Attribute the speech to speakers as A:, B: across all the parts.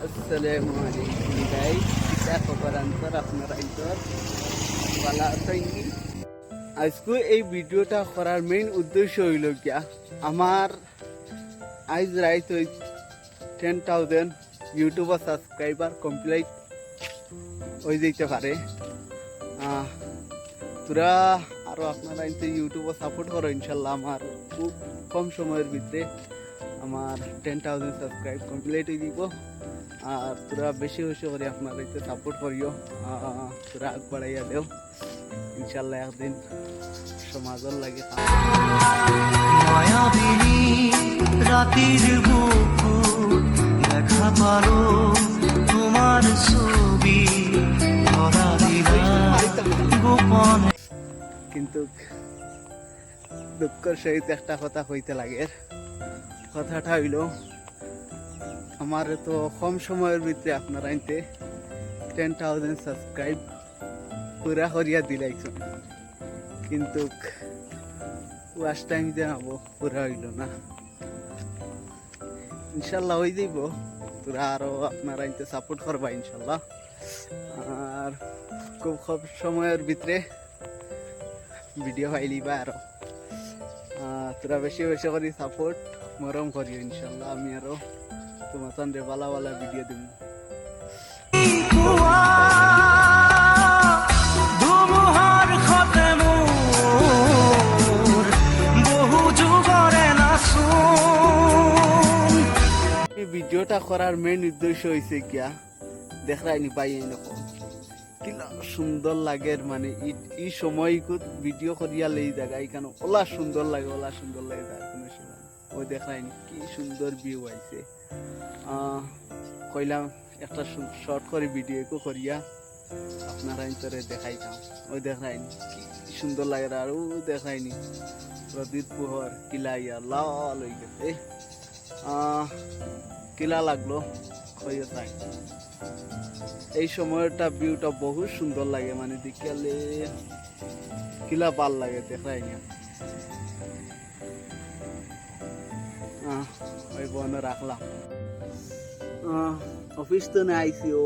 A: আসসালামু আলাইকুম গাইস, কিতা খবর আনসার আপনারা ইতর ভালো আছেন? আজকে এই ভিডিওটা করার মেইন উদ্দেশ্য হইল গিয়া আমার আজ রাইট ওই 10,000 ইউটিউবার সাবস্ক্রাইবার কমপ্লিট হয়ে যেতে পারে। তোরা আরও আপনারা ইউটিউবে সাপোর্ট করো, ইনশাল্লাহ আমার খুব কম সময়ের ভিতরে আমার 10,000 সাবস্ক্রাইব কমপ্লিট হয়ে দিব। আর তোরা বেশি বেশি করে আপনারা সাপোর্ট করিও, তোরা আগ বাড়াইয়া দেও, ইনশাল্লাহ একদিন সমাজের লাগে। রাতের বুকুর দেখা পারো তোমার ছবি গোপন, কিন্তু দুঃখের সহিত একটা কথা হইতে লাগে। কথাটা হইল আমার তো কম সময়ের ভিতরে আপনারা 10,000 সাবস্ক্রাইব পুরা করিয়া দিলাইছেন, কিন্তু ওয়াচ টাইম জানাবো পুরা হইল না। ইনশাল্লাহ হয়ে যাইব, তোরা আরো আপনারা সাপোর্ট করবা ইনশাল্লাহ। আর খুব কম সময়ের ভিতরে ভিডিও পাইলিবা আরো। তোরা বেশি বেশি করে সাপোর্ট মরম করিও, ইনশাল্লাহ আমি আরো তোমার সঙ্গে ভালো ভালো ভিডিও দিব। ভিডিওটা করার মেইন উদ্দেশ্য হয়েছে গিয়া দেখাইনি পাই এরকম কিলা সুন্দর লাগে, মানে এই সময় ভিডিও করিয়া লেই জায়গা এখানে ওলা সুন্দর লাগে তার কোনো সময় ওই দেখাইনি কি সুন্দর ভিউ আইছে। কইলাম একটা শর্ট করে ভিডিও করিয়া আপনারা ইন্তরে দেখাইতাম। ওই দেখাইনি কি সুন্দর লাগে, আর ও দেখাইনি প্রদীপ পোহর কিলা ইয়া লাল হয়ে গেছে। কিলা লাগলো তাই এই সময়টা ভিউটা বহুত সুন্দর লাগে, মানে দেখালে কিলা ভাল লাগে দেখাই না। ওই বন্ধ রাখলাম। অফিস তো না আইসি, ও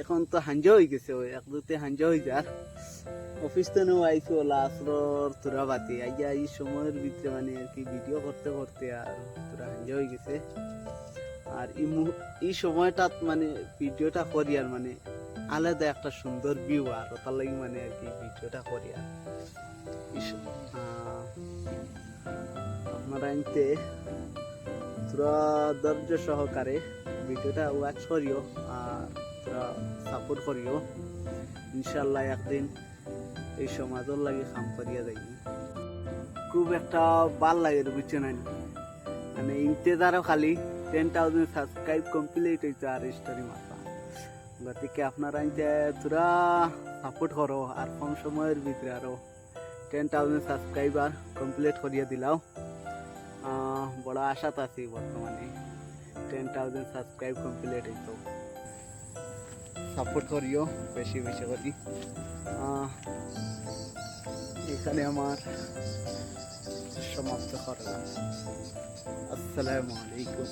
A: এখন তো হাঞ্জা হয়ে গেছে, ওই এক দুতে হাঞ্জা হয়ে যার অফিস তো নেও আইসি ওলা আসর তোরা বাতি আইয়া এই সময়ের ভিতরে মানে আর কি ভিডিও করতে করতে আর তোরা হাঞ্জা হয়ে গেছে। আর এই সময়টা মানে ভিডিওটা করি আর মানে আলাদা একটা সুন্দর ভিউ, আর তার লাগে মানে আর কি ভিডিওটা করি। আর আপনারা তোরা ধৈর্য সহকারে ভিডিওটা ওয়াচ করিও আর তোরা সাপোর্ট করিও, ইনশাল্লাহ একদিন এই সমাজের লাগে কাম করিয়া যাই। খুব একটা ভাল লাগে বুঝছো না, মানে ইন্তেজারও খালি 10,000 সাবস্ক্রাইব কমপ্লিট হয়েছে আর স্টোরি মাথা। গতিকে আপনারা তোরা সাপোর্ট করো আর কম সময়ের ভিতরে আরো 10,000 সাবস্ক্রাইবার কমপ্লিট করিয়া দিলাও। বড় আশাত আছি বর্তমানে 10,000 সাবস্ক্রাইব কমপ্লিট হইতো। সাপোর্ট করিও বেশি বেশি করি। এখানে আমার সমাপ্ত করলাম। আসসালামু আলাইকুম।